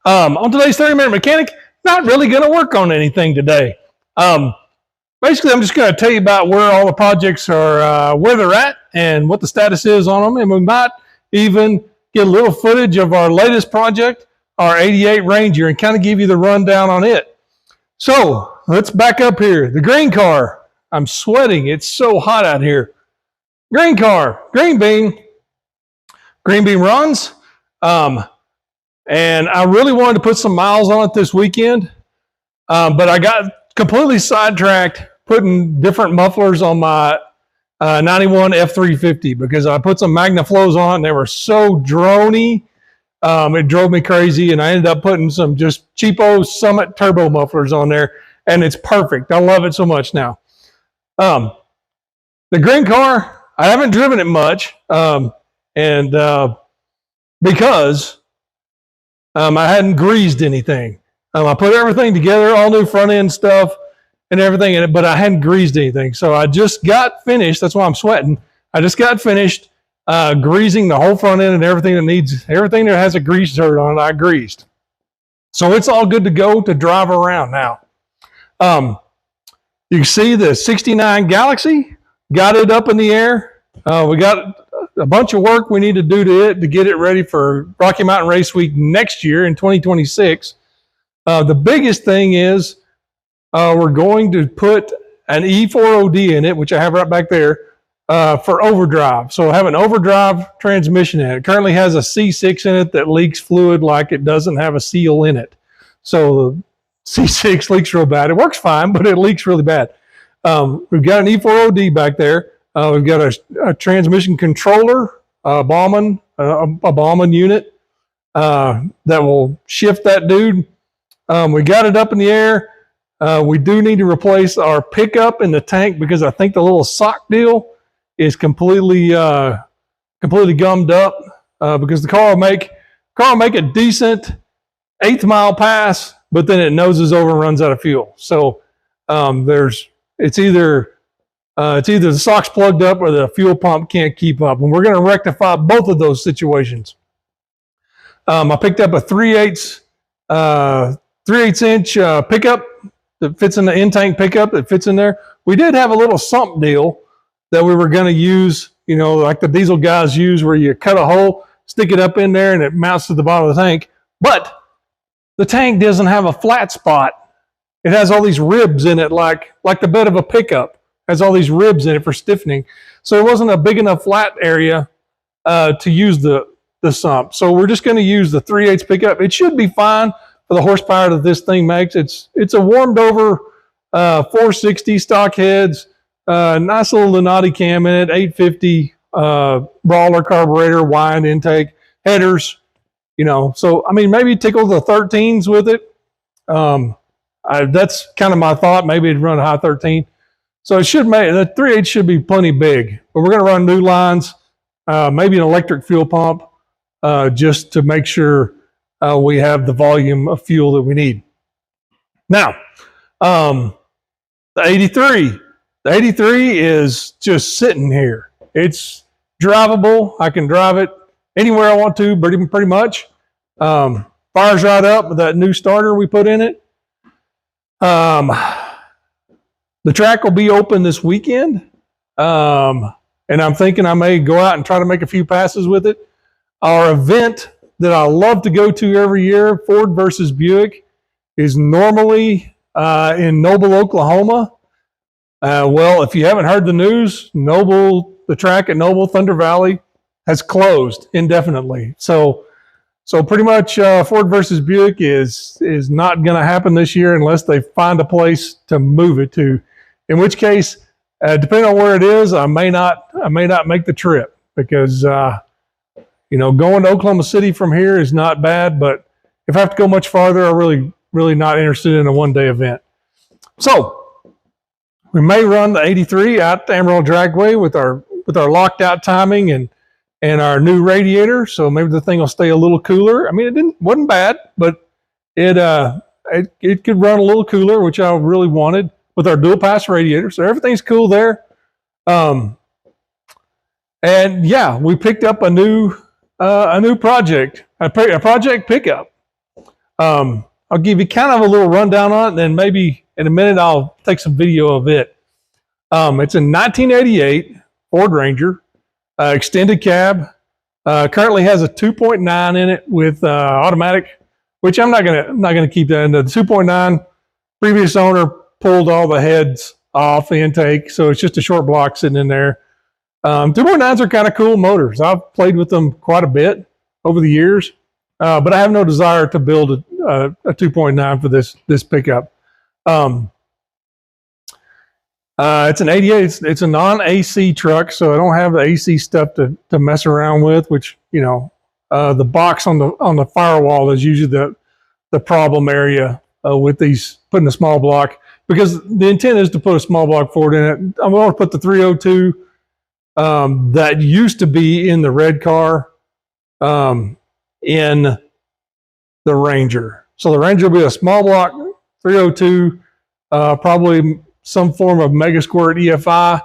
On today's 30-minute mechanic, not really going to work on anything today. Basically, I'm just going to tell you about where all the projects are, where they're at, and what the status is on them. And we might even get a little footage of our latest project, our 88 Ranger, and kind of give you the rundown on it. So let's back up here. The green car. I'm sweating. It's so hot out here. Green car, green bean runs. And I really wanted to put some miles on it this weekend, but I got completely sidetracked putting different mufflers on my 91 F350 because I put some MagnaFlows on it and they were so drony. It drove me crazy, and I ended up putting some just cheapo Summit turbo mufflers on there, and it's perfect. I love it so much now. The green car, I haven't driven it much, because I hadn't greased anything. I put everything together, all new front end stuff and everything in it, but I hadn't greased anything. So I just got finished. That's why I'm sweating. I just got finished greasing the whole front end and everything that has a grease dirt on it, I greased. So it's all good to go to drive around now. You can see the 69 Galaxy, got it up in the air. We got a bunch of work we need to do to it to get it ready for Rocky Mountain Race Week next year in 2026. The biggest thing is we're going to put an E4OD in it, which I have right back there, for overdrive. So I have an overdrive transmission in it. It currently has a C6 in it that leaks fluid like it doesn't have a seal in it. So the C6 leaks real bad. It works fine, but it leaks really bad. We've got an E4OD back there. We've got a transmission controller, a Baumann unit that will shift that dude. We got it up in the air. We do need to replace our pickup in the tank because I think the little sock deal is completely gummed up because the car will make a decent 8th mile pass, but then it noses over and runs out of fuel. So it's either the sock's plugged up or the fuel pump can't keep up. And we're going to rectify both of those situations. I picked up a 3/8 inch pickup that fits in the in-tank pickup that fits in there. We did have a little sump deal that we were going to use, like the diesel guys use where you cut a hole, stick it up in there, and it mounts to the bottom of the tank. But the tank doesn't have a flat spot. It has all these ribs in it like the bed of a pickup. Has all these ribs in it for stiffening. So it wasn't a big enough flat area to use the sump. So we're just going to use the 3/8 pickup. It should be fine for the horsepower that this thing makes. It's a warmed over 460 stock heads, nice little Lunati cam in it, 850 brawler carburetor, wind intake, headers, So, maybe tickle the 13s with it. That's kind of my thought. Maybe it'd run a high 13. So it should make the 3/8 should be plenty big, but we're going to run new lines, maybe an electric fuel pump, just to make sure we have the volume of fuel that we need. Now, the 83. The 83 is just sitting here. It's drivable. I can drive it anywhere I want to, pretty much. Fires right up with that new starter we put in it. The track will be open this weekend, and I'm thinking I may go out and try to make a few passes with it. Our event that I love to go to every year, Ford versus Buick, is normally in Noble, Oklahoma. Well, if you haven't heard the news, the track at Noble, Thunder Valley, has closed indefinitely. So pretty much Ford versus Buick is not going to happen this year unless they find a place to move it to. In which case, depending on where it is, I may not make the trip because going to Oklahoma City from here is not bad. But if I have to go much farther, I'm really not interested in a one-day event. So we may run the 83 out the Amarillo Dragway with our locked out timing and our new radiator. So maybe the thing will stay a little cooler. It wasn't bad, but it could run a little cooler, which I really wanted, with our dual pass radiator. So everything's cool there. And yeah, we picked up a new project, a project pickup. I'll give you kind of a little rundown on it, and then maybe in a minute I'll take some video of it. It's a 1988 Ford Ranger, extended cab. Currently has a 2.9 in it with automatic, which I'm not gonna keep that in. The 2.9, previous owner pulled all the heads off the intake, so it's just a short block sitting in there. 2.9s are kind of cool motors. I've played with them quite a bit over the years, but I have no desire to build a 2.9 for this pickup. It's an 88. It's a non-AC truck, so I don't have the AC stuff to mess around with. Which, you know, the box on the firewall is usually the problem area with these putting a small block, because the intent is to put a small block Ford in it. I'm going to put the 302 that used to be in the red car in the Ranger. So the Ranger will be a small block 302, probably some form of Mega Squirt EFI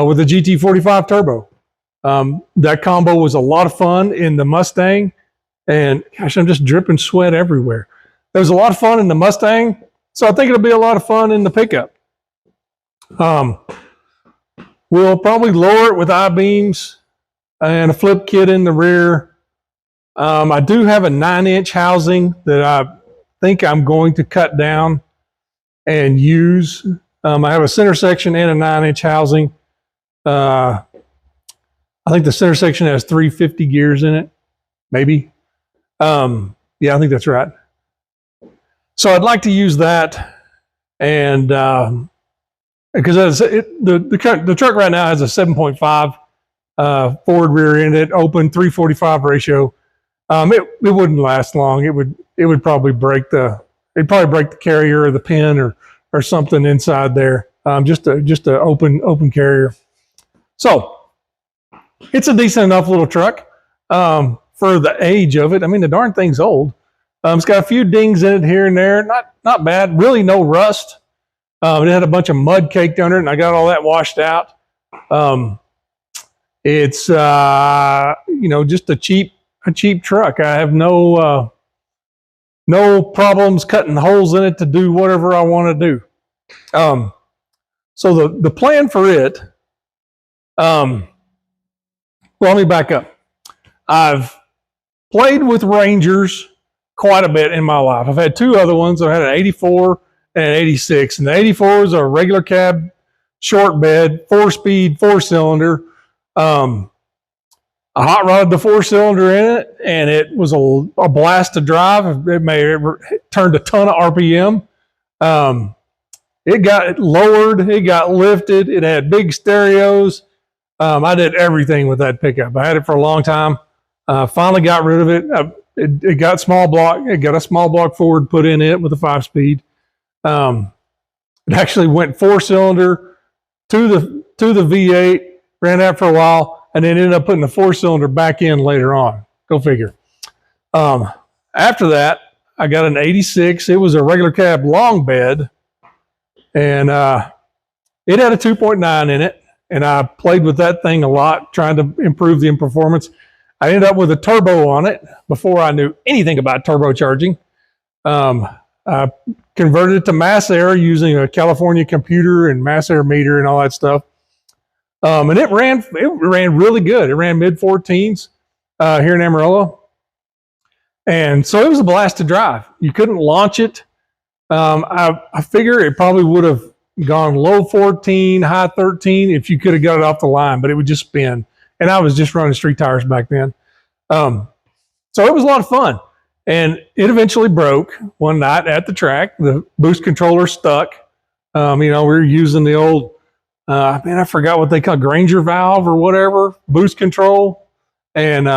with a GT45 turbo. That combo was a lot of fun in the Mustang, and gosh, I'm just dripping sweat everywhere. There was a lot of fun in the Mustang, so I think it'll be a lot of fun in the pickup. We'll probably lower it with I-beams and a flip kit in the rear. I do have a 9-inch housing that I think I'm going to cut down and use. I have a center section and a 9-inch housing. I think the center section has 350 gears in it, maybe. Yeah, I think that's right. So I'd like to use that, and because the truck right now has a 7.5 forward rear end, it open 345 ratio. It wouldn't last long. It would probably break the carrier or the pin or something inside there. Just a open carrier. So it's a decent enough little truck for the age of it. I mean, the darn thing's old. It's got a few dings in it here and there. Not bad. Really no rust. It had a bunch of mud caked under it, and I got all that washed out. It's just a cheap truck. I have no problems cutting holes in it to do whatever I want to do. So the plan for it, well, let me back up. I've played with Rangers quite a bit in my life. I've had two other ones. I had an 84 and an 86, and the 84 is a regular cab, short bed, 4-speed, 4-cylinder. I hot rodded the 4-cylinder in it, and it was a blast to drive. It turned a ton of RPM. It got lowered, it got lifted, it had big stereos. I did everything with that pickup. I had it for a long time. Finally got rid of it. It got small block. It got a small block Ford put in it with a 5-speed. It actually went 4-cylinder to the V8, ran that for a while, and then ended up putting the 4-cylinder back in later on. Go figure. After that, I got an 86. It was a regular cab long bed, and it had a 2.9 in it, and I played with that thing a lot, trying to improve the performance. I ended up with a turbo on it before I knew anything about turbocharging. I converted it to mass air using a California computer and mass air meter and all that stuff. And it ran really good. It ran mid-14s here in Amarillo. And so it was a blast to drive. You couldn't launch it. I figure it probably would have gone low 14, high 13 if you could have got it off the line, but it would just spin. And I was just running street tires back then. So it was a lot of fun. And it eventually broke one night at the track. The boost controller stuck. We were using the old, I forgot what they call Granger valve or whatever, boost control. And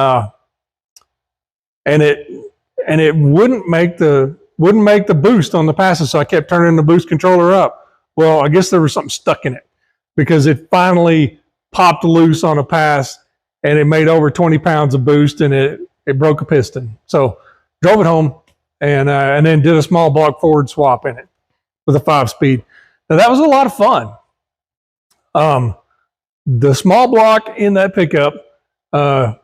it wouldn't make the boost on the passes. So I kept turning the boost controller up. Well, I guess there was something stuck in it, because it finally popped loose on a pass, and it made over 20 pounds of boost, and it broke a piston. So drove it home, and then did a small block Ford swap in it with a 5-speed. Now that was a lot of fun. The small block in that pickup, it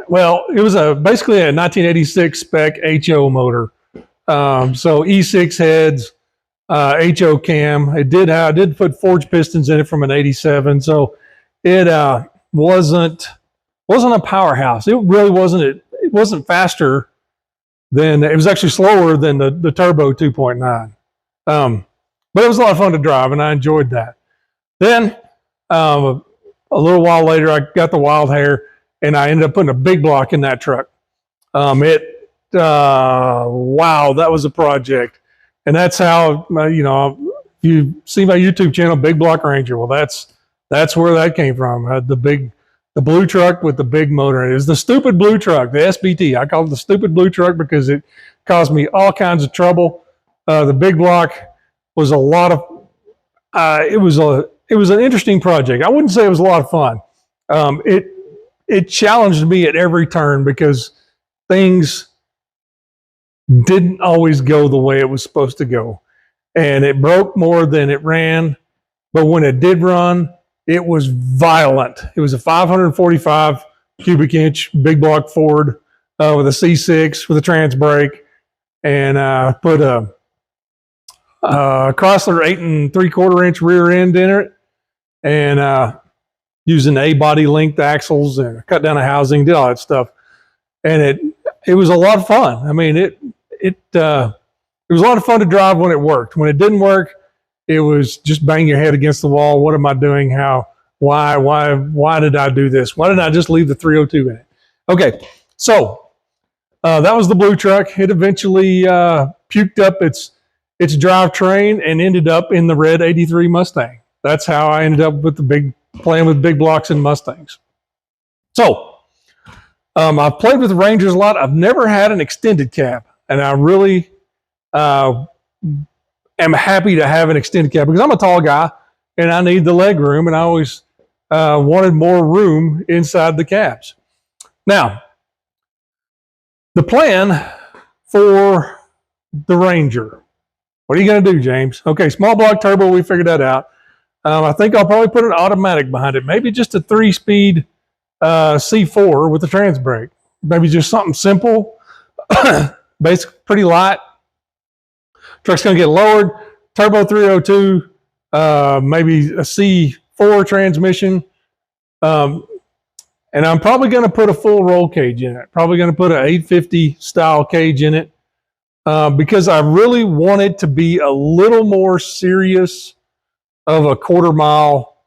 was basically a 1986 spec HO motor. So E6 heads, HO cam. I did put forged pistons in it from an 87. So it wasn't a powerhouse. It really wasn't. It wasn't faster than, it was actually slower than the turbo 2.9. But it was a lot of fun to drive, and I enjoyed that. Then a little while later, I got the wild hair, and I ended up putting a big block in that truck. Wow, that was a project. And that's how, if you see my YouTube channel, Big Block Ranger, well, that's where that came from. The blue truck with the big motor. It was the stupid blue truck, the SBT. I call it the stupid blue truck because it caused me all kinds of trouble. The big block was a lot of, it was an interesting project. I wouldn't say it was a lot of fun. It challenged me at every turn because things didn't always go the way it was supposed to go. And it broke more than it ran. But when it did run, it was violent. It was a 545 cubic inch big block Ford with a C6 with a trans brake, and put a Chrysler 8 3/4 inch rear end in it, and using A body length axles and cut down a housing, did all that stuff. And it was a lot of fun. I mean, it was a lot of fun to drive when it worked. When it didn't work, it was just bang your head against the wall. What am I doing? Why did I do this? Why didn't I just leave the 302 in it? Okay, so that was the blue truck. It eventually puked up its drivetrain and ended up in the red 83 Mustang. That's how I ended up with playing with big blocks and Mustangs. So I've played with Rangers a lot. I've never had an extended cab, and I really am happy to have an extended cab because I'm a tall guy and I need the leg room, and I always wanted more room inside the cabs. Now, the plan for the Ranger. What are you going to do, James? Okay, small block turbo, we figured that out. I think I'll probably put an automatic behind it, maybe just a 3-speed C4 with a trans brake. Maybe just something simple, basic, pretty light. Truck's going to get lowered, turbo 302, maybe a C4 transmission. And I'm probably going to put a full roll cage in it. Probably going to put an 850 style cage in it because I really want it to be a little more serious of a quarter-mile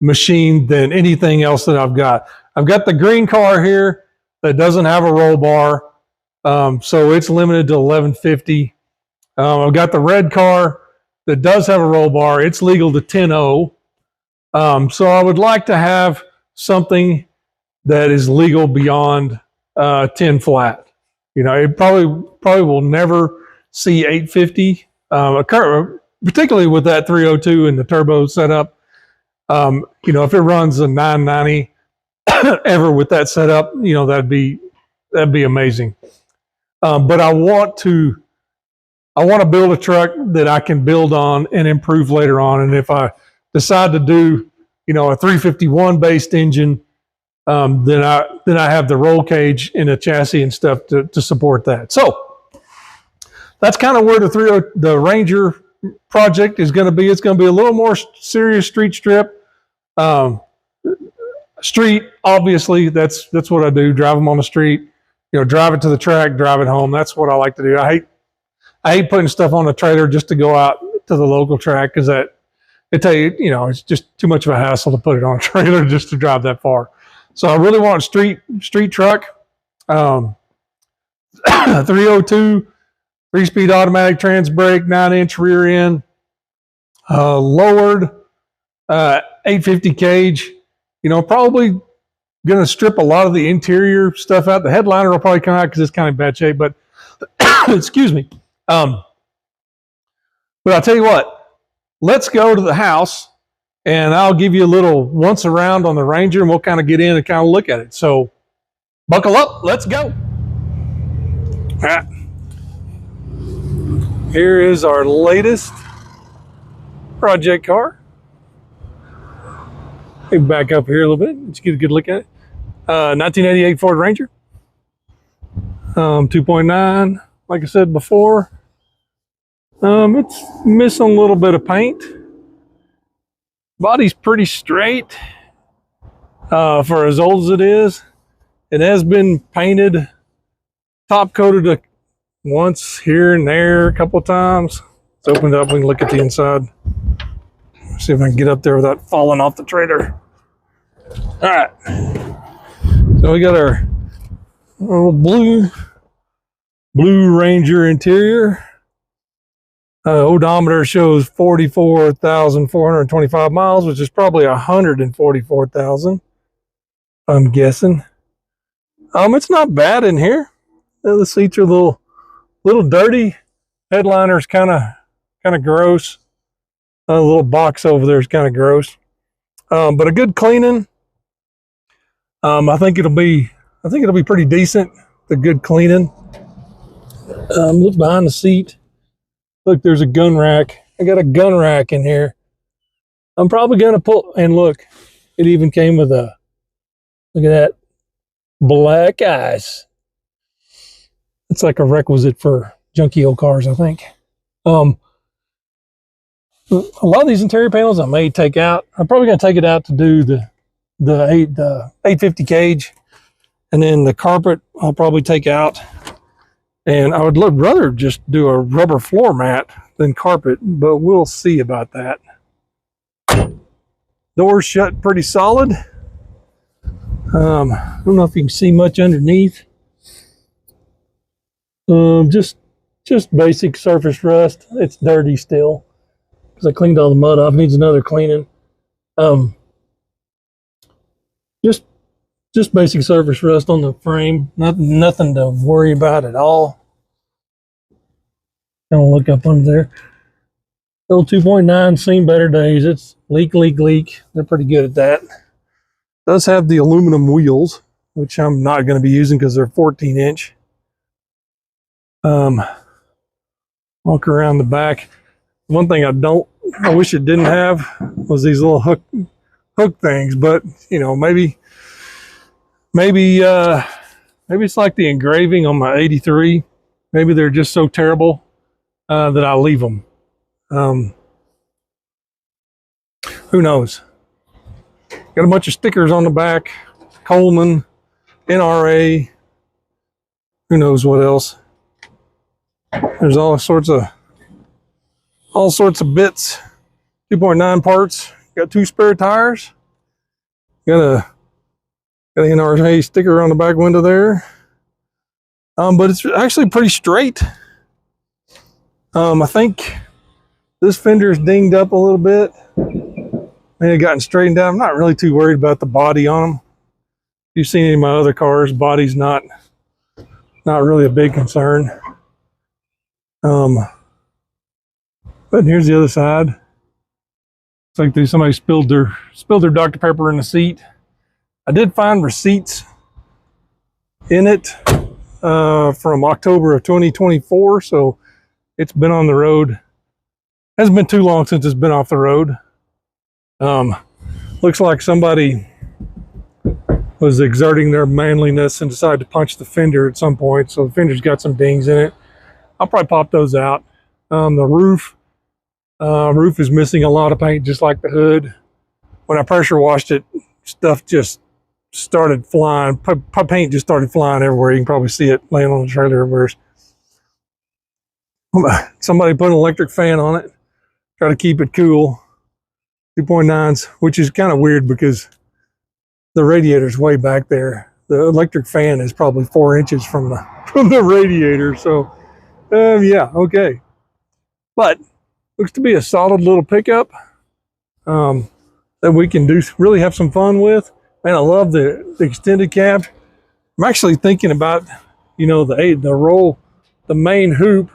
machine than anything else that I've got. I've got the green car here that doesn't have a roll bar, so it's limited to 1150. I've got the red car that does have a roll bar. It's legal to 10.0. So I would like to have something that is legal beyond 10 flat. It probably will never see 850 occur, particularly with that 302 and the turbo setup. If it runs a 990 ever with that setup, that'd be amazing. But I want to build a truck that I can build on and improve later on. And if I decide to do, a 351 based engine, then I have the roll cage in a chassis and stuff to support that. So that's kind of where the Ranger project is going to be. It's going to be a little more serious street strip. Street, obviously, that's what I do. Drive them on the street. Drive it to the track, drive it home. That's what I like to do. I hate putting stuff on a trailer just to go out to the local track because it's just too much of a hassle to put it on a trailer just to drive that far. So I really want a street truck, 302, 3-speed automatic trans brake, 9-inch rear end, lowered 850 cage. Probably going to strip a lot of the interior stuff out. The headliner will probably come out because it's kind of bad shape, but excuse me. But I'll tell you what, let's go to the house and I'll give you a little once around on the Ranger and we'll kind of get in and kind of look at it. So buckle up, let's go. All right. Here is our latest project car. Let me back up here a little bit. Let's get a good look at it. 1988 Ford Ranger. 2.9, like I said before. It's missing a little bit of paint. Body's pretty straight for as old as it is. It has been painted, top coated once here and there a couple of times. It's opened up, we can look at the inside. See if I can get up there without falling off the trailer. All right, so we got our little blue Ranger interior. Odometer shows 44,425 miles, which is probably 144,000. I'm guessing. It's not bad in here. The seats are a little dirty. Headliner's kind of gross. A little box over there is kind of gross. But a good cleaning. I think it'll be pretty decent. The good cleaning. Look behind the seat. Look, there's a gun rack. I got a gun rack in here. I'm probably gonna pull, and look, it even came with look at that, black ice. It's like a requisite for junky old cars, I think. A lot of these interior panels I may take out. I'm probably gonna take it out to do the 850 cage, and then the carpet I'll probably take out. And I would rather just do a rubber floor mat than carpet, but we'll see about that. Doors shut pretty solid. I don't know if you can see much underneath. Just basic surface rust. It's dirty still because I cleaned all the mud off. Needs another cleaning. Just basic surface rust on the frame. Nothing to worry about at all. Gonna look up under there. Little 2.9 seen better days. It's leak. They're pretty good at that. Does have the aluminum wheels, which I'm not going to be using because they're 14-inch. Walk around the back. One thing I wish it didn't have was these little hook things, but you know, maybe it's like the engraving on my 83. Maybe they're just so terrible that I'll leave them. Who knows? Got a bunch of stickers on the back. Coleman, NRA. Who knows what else? There's all sorts of bits. 2.9 parts. Got 2 spare tires. Got an NRA sticker on the back window there. But it's actually pretty straight. I think this fender's dinged up a little bit. May have gotten straightened out. I'm not really too worried about the body on them. If you've seen any of my other cars, body's not really a big concern. But here's the other side. It's like somebody spilled their Dr. Pepper in the seat. I did find receipts in it from October of 2024, so it's been on the road. Hasn't been too long since it's been off the road. Looks like somebody was exerting their manliness and decided to punch the fender at some point, so the fender's got some dings in it. I'll probably pop those out. The roof is missing a lot of paint, just like the hood. When I pressure washed it, stuff just started flying. Paint just started flying everywhere. You can probably see it laying on the trailer everywhere. Somebody put an electric fan on it, try to keep it cool. 2.9s, which is kind of weird because the radiator's way back there. The electric fan is probably 4 inches from the radiator. So, yeah, okay. But looks to be a solid little pickup that we can really have some fun with. Man, I love the extended cab. I'm actually thinking about, you know, the main hoop.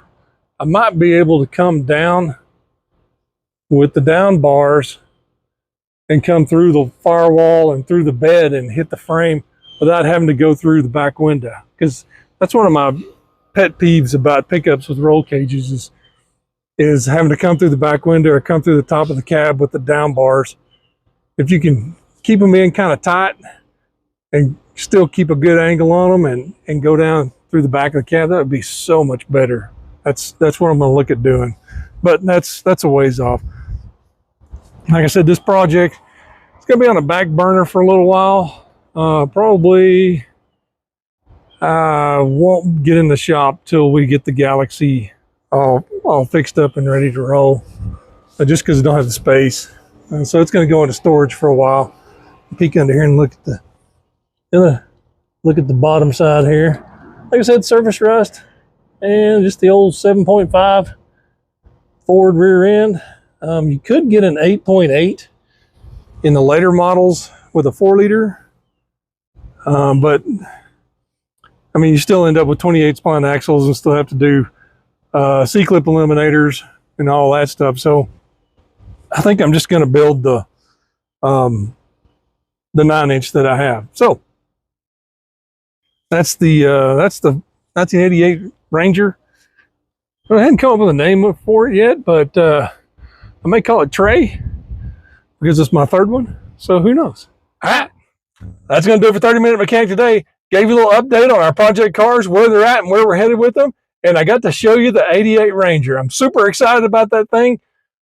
I might be able to come down with the down bars and come through the firewall and through the bed and hit the frame without having to go through the back window. Because that's one of my pet peeves about pickups with roll cages is having to come through the back window or come through the top of the cab with the down bars. If you can keep them in kind of tight and still keep a good angle on them and go down through through the back of the cab. That would be so much better. That's what I'm going to look at doing, but that's a ways off. Like I said, this project, it's going to be on the back burner for a little while. Probably won't get in the shop till we get the Galaxy all fixed up and ready to roll, just because I don't have the space. So it's going to go into storage for a while. Peek under here and look at the bottom side here. Like I said, surface rust and just the old 7.5 Ford rear end. You could get an 8.8 in the later models with a 4-liter, but I mean, you still end up with 28 spline axles and still have to do C-clip eliminators and all that stuff. So I think I'm just going to build the 9-inch that I have. So that's the 1988 Ranger. I hadn't come up with a name for it yet, but I may call it Trey because it's my third one. So who knows? All right, that's going to do it for 30-Minute Mechanic today. Gave you a little update on our project cars, where they're at and where we're headed with them. And I got to show you the 88 Ranger. I'm super excited about that thing.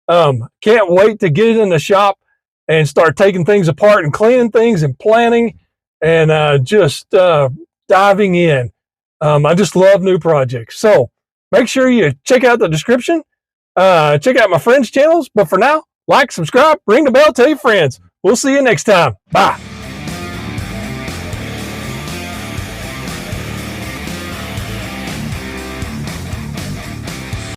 Can't wait to get it in the shop and start taking things apart and cleaning things and planning and just diving in. I just love new projects. So make sure you check out the description. Check out my friends' channels. But for now, like, subscribe, ring the bell, tell your friends. We'll see you next time. Bye.